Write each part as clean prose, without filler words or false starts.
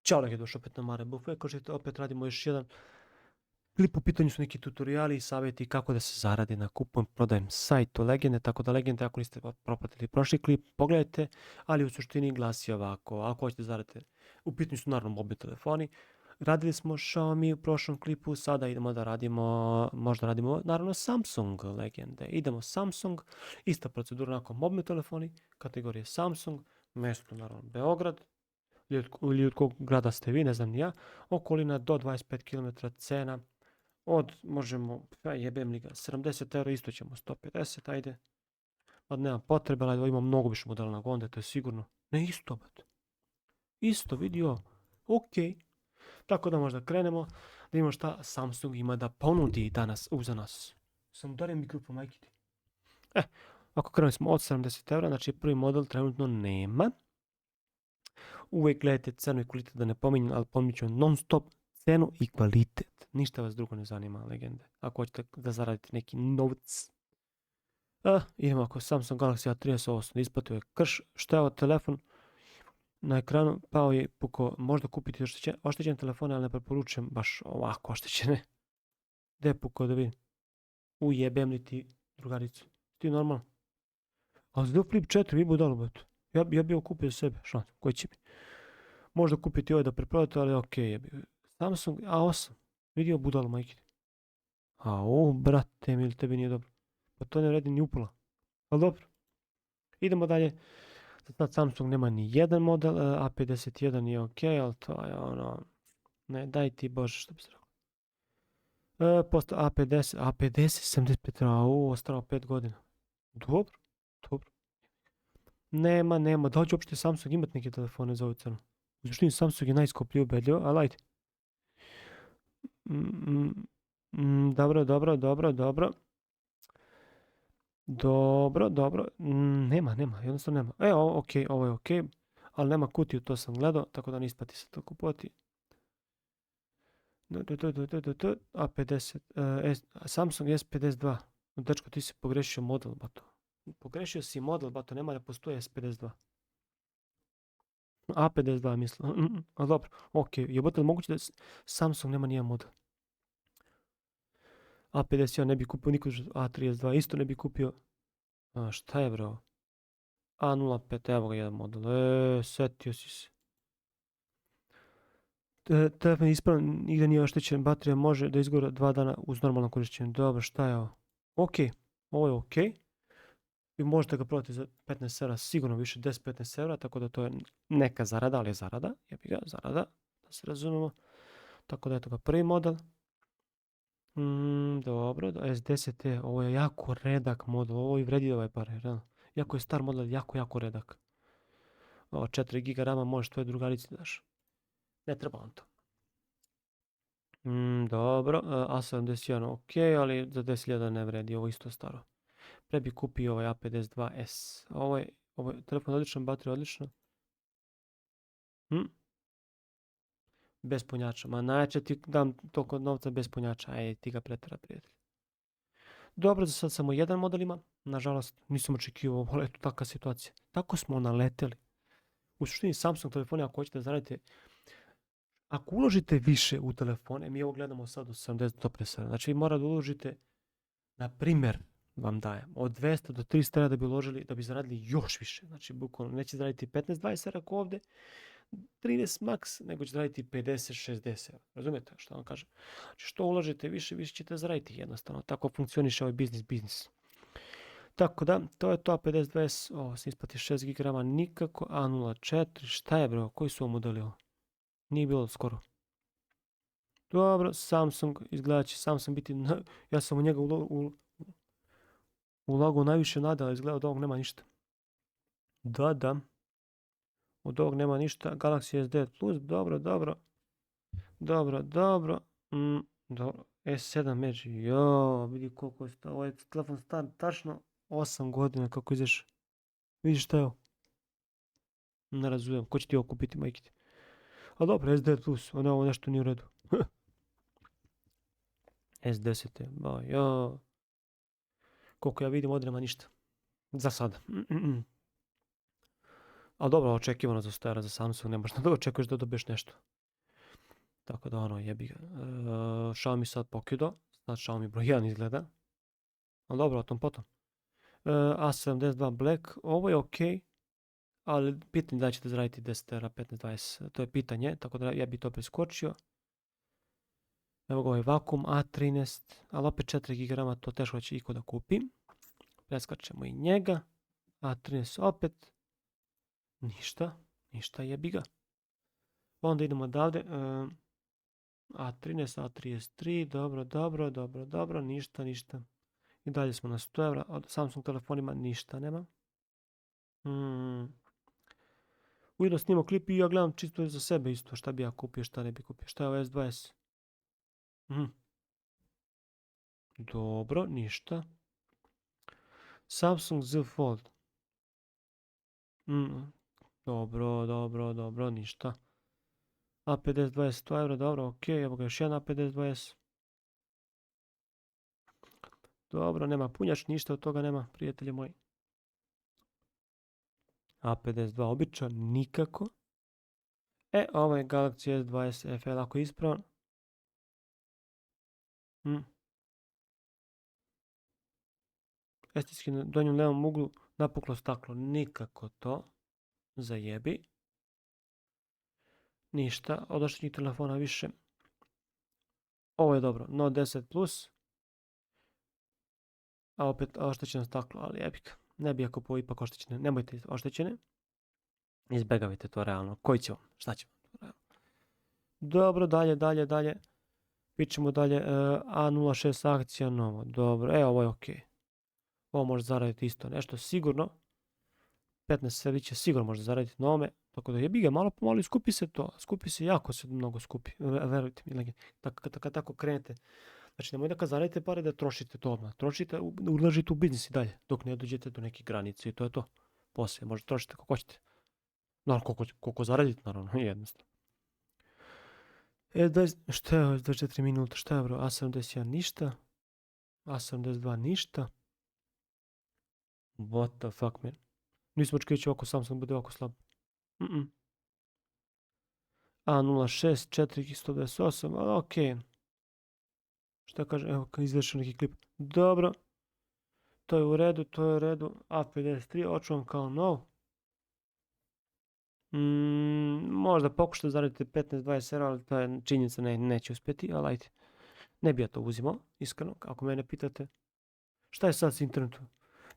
Ćao, nek je došao opet na Mare Buffet, kao što opet radimo još jedan klip. U pitanju su neki tutoriali i savjeti kako da se zaradi na kupujem, prodajem sajtu Legende, tako da Legende, ako niste propratili prošli klip, pogledajte, ali u suštini glasi ovako: ako hoćete zaraditi, u pitanju su naravno mobilni telefoni. Radili smo Xiaomi u prošlom klipu, sada idemo da radimo, možda radimo naravno Samsung Legende. Idemo Samsung, ista procedura, onako mobilni telefoni, kategorije Samsung, mjesto naravno Beograd, ili od kog grada ste vi, ne znam ni ja, okolina do 25 km, cena od, možemo, jebem li ga, 70 euro, isto ćemo 150, ajde. Od nema potrebe, ali ima mnogo više modela na Gonde, to je sigurno. Ne isto, bat. Isto, vidio, ok. Tako da možda krenemo, da vidimo šta Samsung ima da ponudi danas uza nas. Sam udarim mikrofon, majke ti. Ako krenuli smo od 70 eura, znači prvi model trenutno nema. Uvijek gledajte cenu i kvalitet, da ne pominjem, ali pominjat ću non stop cenu i kvalitet. Ništa vas drugo ne zanima, Legende. Ako hoćete da zaradite neki novac. Idemo ako Samsung Galaxy A38 isplatio je krš. Šta je ovo telefon? Na ekranu pao je puko, možda kupiti oštećene telefone, ali ne preporučujem baš ovako oštećene. Gde je puko da vidim? Ujebem li ti drugaricu? Ti normalno? Ali zdeo Flip 4, vi budalo, bet. Ja bi ovo kupio za sebe, šans, koji će mi. Možda kupiti ovaj da preprodate, ali ok je. Samsung A8, vidio budalo, majke. Brate, mi tebi nije dobro. Pa to ne vredi ni upola. Ali dobro. Idemo dalje. Sad Samsung nema ni jedan model, A51 je ok, ali to je ono... Ne, daj ti Bože, što bi se rekao. Posto A50, 75, ostalo 5 godina. Dobro. Nema, da li će uopšte Samsung imati neke telefone za ovu cenu? U suštini Samsung je najskuplji ubedljivo, ali ajde. Dobro. Nema, jednostavno nema. Ovo je ok, ali nema kutiju, to sam gledao, tako da ne isplati se to kupovati. A50, Samsung S52. Dečko, ti si pogrešio model, bato. Pogrešio si model, bato, nema da postoje S52. A52 mislim, ali dobro, ok, jebote, moguće da Samsung nema nijedan model. A51 ne bi kupio niko, A32 isto ne bi kupio. Šta je bro? A05, evo ga jedan model, setio si se. Telefon je ispravan, nigde nije oštećen, baterija može da izgora 2 dana uz normalno korišćenje. Dobro, šta je ovo? Ok, ovo je ok. Vi možete ga prodati za 15 eura, sigurno više 10-15 eura, tako da to je neka zarada, ali je zarada. Jebi ga, zarada, da se razumemo. Tako da je to prvi model. Dobro, S10, ovo je jako redak model, ovo i vredi ovaj pare, realno. Jako je star model, jako redak. Ovo 4 GB rama možeš tvoje drugarici daš. Ne treba vam to. Dobro, A71 ok, ali za 10.000 ne vredi, ovo isto staro. Pre bi kupio ovaj A52S. Ovo je telefon odličan, baterija odlična. Bez punjača. Ma najče ti dam toliko novca bez punjača. Ti ga pretera, prijatelj. Dobro, za sad samo jedan model ima. Nažalost, nisam očekivao, ali eto takva situacija. Tako smo naleteli. U suštini Samsung telefoni, ako hoćete da zaradite, ako uložite više u telefone, mi ovo gledamo sad u 70-150, znači vi morate da uložite, na primjer, vam dajem, od 200 do 300 eura da bi uložili, da bi zaradili još više. Znači, bukvalno, neće zaraditi 15-20 eura ako ovdje, 13 max, nego će zaraditi 50-60 eura. Razumijete što vam kažem? Znači, što uložite više ćete zaraditi jednostavno. Tako funkcioniše ovaj biznis. Tako da, to je to A52S, ovo se isplati 6 GB nikako, A04, šta je bro, koji su ovo modeli ovo? Nije bilo skoro. Dobro, Samsung, izgleda će Samsung biti, ja sam u njega ulagao najviše nada, ali izgleda od ovog nema ništa. Da. Od ovog nema ništa, Galaxy S9 Plus, dobro. Dobro, S7 Edge, vidi koliko je to, ovaj telefon star, tačno 8 godina kako izaš. Vidiš šta je ovo? Ne razumijem, ko će ti ovo kupiti, majke ti? A dobro, S9 Plus, ovo nešto nije u redu. S10, koliko ja vidim, ovdje nema ništa. Za sada. Ali dobro, očekivano za stojara za Samsung, nemaš da očekuješ da dobiješ nešto. Tako da ono jebi ga. Xiaomi sad pokido. Sad Xiaomi broj 1 izgleda. Ali dobro, o tom potom. A72 Black, ovo je ok. Ali pitanje da ćete zaraditi 10 tera 1520. To je pitanje, tako da ja bi to preskočio. Evo ga ovaj vakum A13, ali opet 4 GB, to teško će iko da kupi. Preskačemo i njega. A13 opet. Ništa jebi ga. Onda idemo odavde. A13, A33, dobro, ništa. I dalje smo na 100 evra, od Samsung telefonima ništa nema. Ujedno snimao klip i ja gledam čisto za sebe isto, šta bi ja kupio, šta ne bi kupio. Šta je ovo S20? Dobro, ništa. Samsung Z Fold. Dobro, ništa. A50 20 euro, dobro, ok, evo ga još jedan A50 20. Dobro, nema punjač, ništa od toga nema, prijatelji moji. A52 običan, nikako. Ovo je Galaxy S20 FE, ako je ispravan. Estetski na donjem levom uglu napuklo staklo, nikako to. Zajebi. Ništa, od oštećenih telefona više. Ovo je dobro, Note 10 Plus. A opet oštećeno staklo, ali jebika. Ne bi ja kupovao ipak oštećene, nemojte oštećene. Izbegavajte to realno. Koji će vam? Šta će vam? Dobro, dalje. Pićemo dalje. A06 akcija novo. Dobro, ovo je ok. Ovo može zaraditi isto nešto sigurno. 15 serviće sigurno može zaraditi na ovome. Tako da jebi ga, malo po malo skupi se to. Skupi se, jako se mnogo skupi. Verujte mi, kad tako krenete. Znači nemoj da kad zaradite pare da trošite to odmah. Trošite, ulažite u biznis i dalje. Dok ne dođete do neke granice i to je to. Poslije možete trošiti kako hoćete. No, koliko zaradite, naravno, jednostavno. Šta je ovo, 24 minuta, šta je bro? A71 ništa. A72 ništa. What the fuck, man? Nismo očekivali će ovako Samsung bude ovako slab. A06, 4128, ali ok. Šta kaže, evo izvršio neki klip. Dobro. To je u redu. A53, očuvam kao nov. Možda pokušate zaraditi 15-20 eura, ali to je činjenica, neće uspjeti, ali ajde. Ne bi ja to uzimao, iskreno, ako mene pitate. Šta je sad s internetom?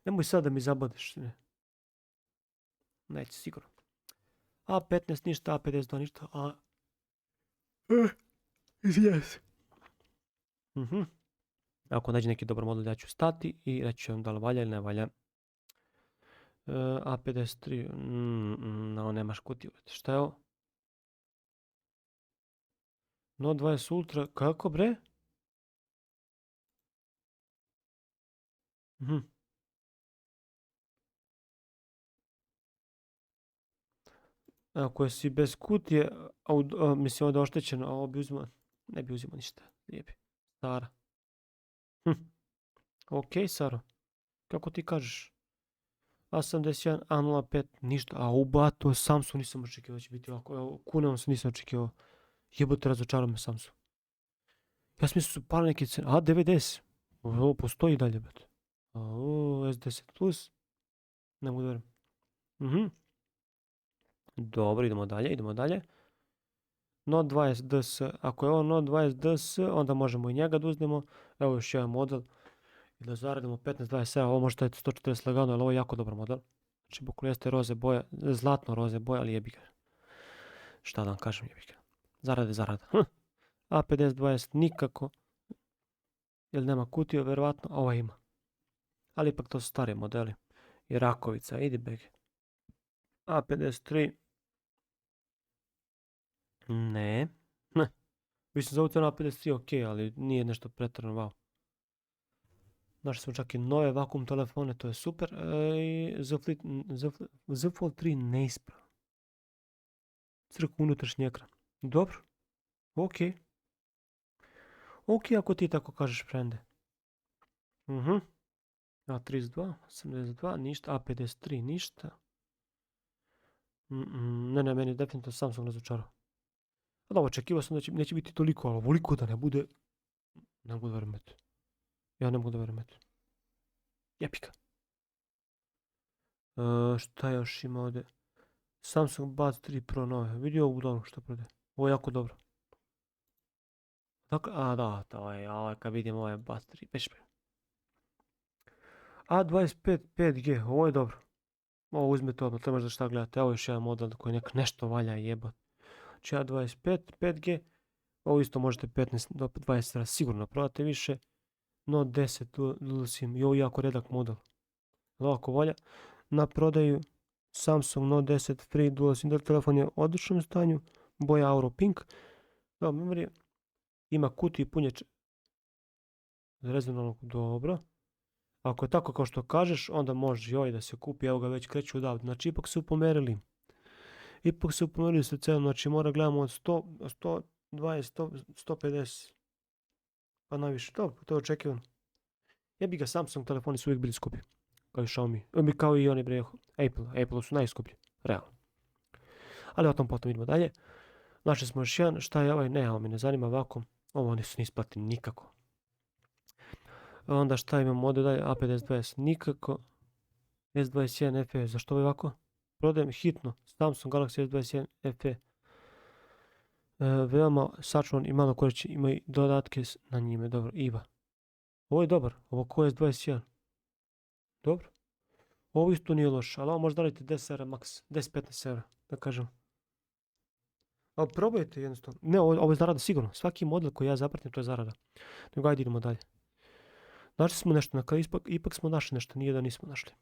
Nemoj sad da mi zabodeš. Neće sigurno. A15 ništa, A52 ništa, izvijem se. Ako nađe neki dobar model, ja ću stati i reći ću vam da li valja ili ne valja. A53, no nemaš kutiju. Šta je ovo? Note 20 Ultra, kako bre? Ako si bez kutije, mislim ovdje oštećeno, a ovo bi uzimao, ne bi uzimao ništa. Lijepi. Sara. Ok, Saro. Kako ti kažeš? A71, A05, ništa. A ubato, Samsung nisam očekivao da će biti ovako. Evo, kunom se nisam očekivao. Jebote, razočarao me Samsung. Ja sam mislio su pali neke cene. A90. Ovo postoji dalje, bet. S10 Plus. Ne mogu da verujem. Dobro, idemo dalje. Note 20 DS. Ako je ovo Note 20 DS, onda možemo i njega da uzmemo. Evo još jedan model. I da zaradimo 15-20 evo, ovo može staviti 140 lagano, ali ovo je jako dobar model. Znači, bukvalno jeste roze boje, zlatno roze boje, ali jebi ga. Šta da vam kažem, jebi ga. Zarada. A50-20 nikako. Jer nema kutiju, verovatno, ovo ima. Ali ipak to su stari modeli. I Rakovica, idi beg. A53. Ne. Mislim, za ovu cenu A53 ok, ali nije nešto pretjerano wow. Našli smo čak i nove vakum telefone, to je super. Z Fold 3 neispravan. Crkvu unutrašnji ekran. Dobro. Ok. Ok, ako ti tako kažeš, frende. A32, 72, ništa. A53, ništa. Ne, meni je definitivno Samsung razočarao. Da, očekivao sam da neće biti toliko, ali ovoliko da ne bude, ne mogu da verujem. Ja ne mogu da verujem. Jepika. Šta još ima ovdje? Samsung Buds 3 Pro nove. Vidio ovu dobro što prode. Ovo je jako dobro. Dakle, da, to je, kad vidim ovo je Buds 3, pešpe. A25 5G, ovo je dobro. Ovo uzmete odmah, to možda šta gledate. Ovo je još jedan model koji nešto valja jebat. Znači A25 5G, ovo isto možete 15 do 20 sara sigurno prodate više. Note 10 Dual SIM i ovo je jako redak model. Ovako valja. Na prodaju Samsung Note 10 Free Dual SIM telefon je u odličnom stanju. Boja Auro Pink. Da, memorije. Ima kutiju i punjač rezervnog, dobro. Ako je tako kao što kažeš, onda može i ovaj da se kupi, evo ga već kreću odavde. Znači ipak su pomerili. Ipak su pomerili se cenu, znači mora gledamo od 100, 120, 150. Pa najviše, to je očekivano. Jebi ga, Samsung telefoni su uvijek bili skupi. Kao i Xiaomi, kao i oni bre, Apple su najskuplji, realno. Ali o tom potom idemo dalje. Našli smo još jedan, šta je ovaj, ne, ovo mi ne zanima ovako. Ovo nisu ni isplati nikako. Onda šta imamo ovdje dalje, A5020 nikako. S21 FE, zašto ovo je ovako? Prodajem hitno, Samsung Galaxy S21 FE. Veoma sačuvan i malo korišći, ima i dodatke na njime, dobro, IVA. Ovo je dobar, ovo ko je S21. Dobro. Ovo isto nije loše, ali ovo možda radite 10 eura max, 10-15 eura, da kažem. Ali probajte jednostavno. Ne, ovo je zarada sigurno. Svaki model koji ja zapratim, to je zarada. Nego ajde idemo dalje. Našli smo nešto na kraju, ipak smo našli nešto, nije da nismo našli.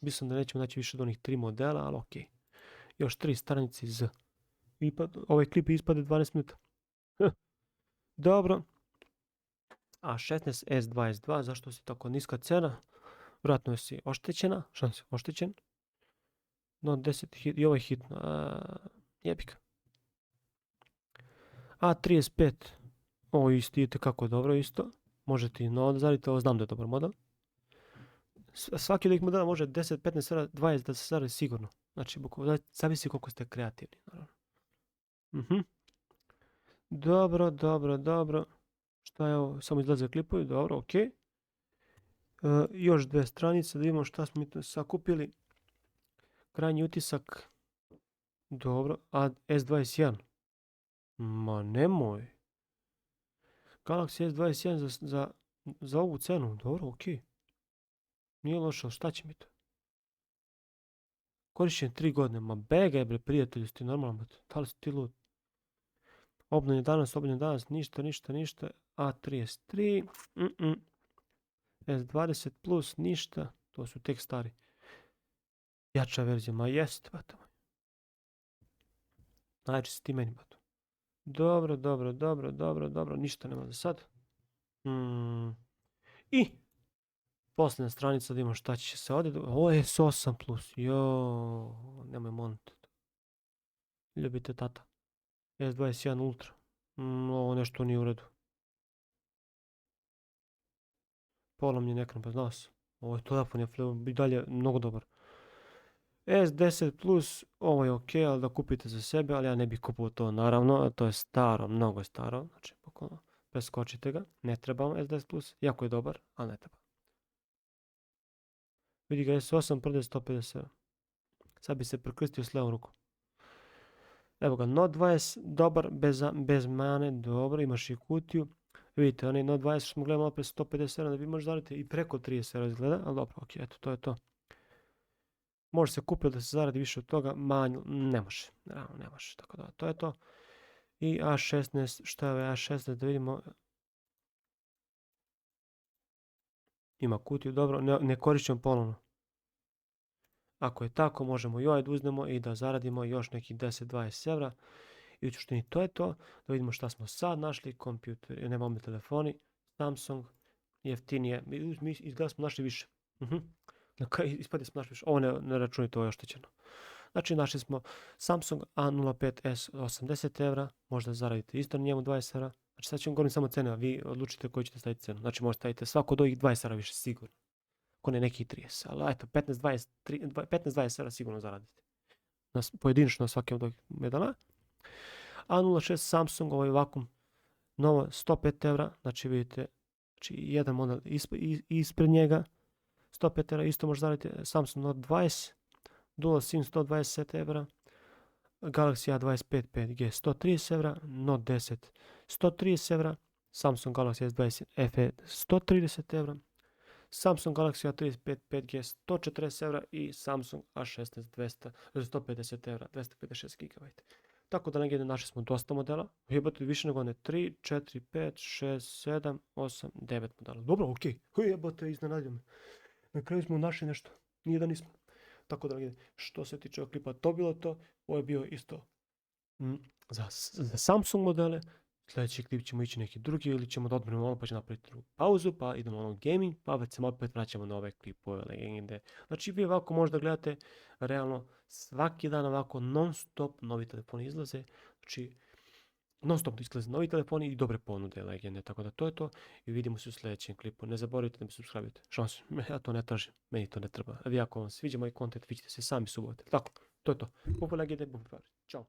Mislim da nećemo naći više od onih 3 modela, ali okej. Još 3 stranice z. Ovaj klip ispade 12 minuta. Dobro. A16 S22, zašto si tako niska cena? Vjerojatno si oštećena. Šta si oštećen? No 10 i ovo je hitno. Jebika. A35. Ovo isto idete kako dobro isto. Možete i novo zariti, ovo znam da je dobar model. Svaki od ovih modela može 10, 15 eura, 20 da se zaradi sigurno. Znači, zavisi koliko ste kreativni. Dobro. Šta je ovo? Samo izlaze klipovi, dobro, ok. Još 2 stranice, da vidimo šta smo mi tu sakupili. Krajnji utisak. Dobro, a S21. Ma nemoj. Galaxy S21 za ovu cenu, dobro, ok. Nije loše, ali šta će mi to? Korišćen 3 godine, ma begaj bre prijatelju, si ti normalno, da li si ti lud? Obnovljen danas, ništa. A33, S20 plus, ništa, to su tek stari. Jača verzija, ma jest, bato moj. Najče si ti meni, bato. Dobro, ništa nema za sad. I posljedna stranica da imamo šta će se ovdje. Ovo je S8 plus, nemoj molit. Ljubite tata. S21 Ultra. Ovo nešto nije u redu. Polomljen ekran, pa znao sam. Ovo je telefon, je i dalje mnogo dobar. S10 plus, ovo je ok, ali da kupite za sebe, ali ja ne bih kupovao to naravno, to je staro, mnogo je staro, znači pokolno, preskočite ga, ne treba vam S10 plus, jako je dobar, ali ne treba. Vidi ga S8, prodaje 150 eura. Sad bi se prekrstio s levom rukom. Evo ga, Note 20, dobar, bez mane, dobro, imaš i kutiju. Vidite, onaj Note 20 što smo gledali opet 150 eura, da vi možda zaradi i preko 30 eura izgleda, ali dobro, ok, eto, to je to. Može se kupiti da se zaradi više od toga, manju, ne može, tako da, to je to. I A16, šta je A16, da vidimo. Ima kutiju, dobro, ne korišćem ponovno. Ako je tako, možemo i ovaj da uzmemo i da zaradimo još nekih 10-20 eura. I u suštini to je to. Da vidimo šta smo sad našli. Kompjuter, ne mobilni telefoni. Samsung, jeftinije. Mi izgleda smo našli više. Na kraju ispade smo našli više. Ovo ne računite, ovo je oštećeno. Znači našli smo Samsung A05s 80 eura. Možda zaradite isto na njemu 20 eura. Znači sad ćemo govoriti samo cene, a vi odlučite koju ćete staviti cenu. Znači možete staviti svako od ovih 20 eura više sigurno. Ako ne nekih 30, ali eto 15-20 eura sigurno zaradite. Pojedinačno svake od ovih medala. A06 Samsung, ovaj vakum, novo 105 evra, znači vidite, znači jedan model ispred njega, 105 evra, isto možda zaraditi Samsung Note 20, Dual SIM 120 evra, Galaxy A25 5G 130 evra, Note 10 130 evra, Samsung Galaxy S20 FE 130 evra, Samsung Galaxy A35 5G 140 evra i Samsung A16 150 evra, 256 GB. Tako da negdje našli smo dosta modela, jebate više nego ne 3, 4, 5, 6, 7, 8, 9 modela. Dobro, okej, jebate, iznenadio me. Na kraju smo našli nešto, nije da nismo. Tako da negdje, što se tiče ovog klipa, to bilo to. Ovo je bio isto za Samsung modele. Sljedeći klip ćemo ići neki drugi ili ćemo da odmorimo malo pa ćemo napraviti drugu pauzu, pa idemo na ono gaming, pa već se opet vraćamo na ove klipove legende. Znači vi ovako možda gledate realno svaki dan ovako non stop novi telefoni izlaze, znači non stop izlaze novi telefoni i dobre ponude legende, tako da to je to i vidimo se u sljedećem klipu. Ne zaboravite da mi subscribe-ite, šansu, ja to ne tražim, meni to ne treba. A vi ako vam sviđa moj content, vi ćete se sami subovati, tako, to je to. Bufo legende, bufo. Ćao.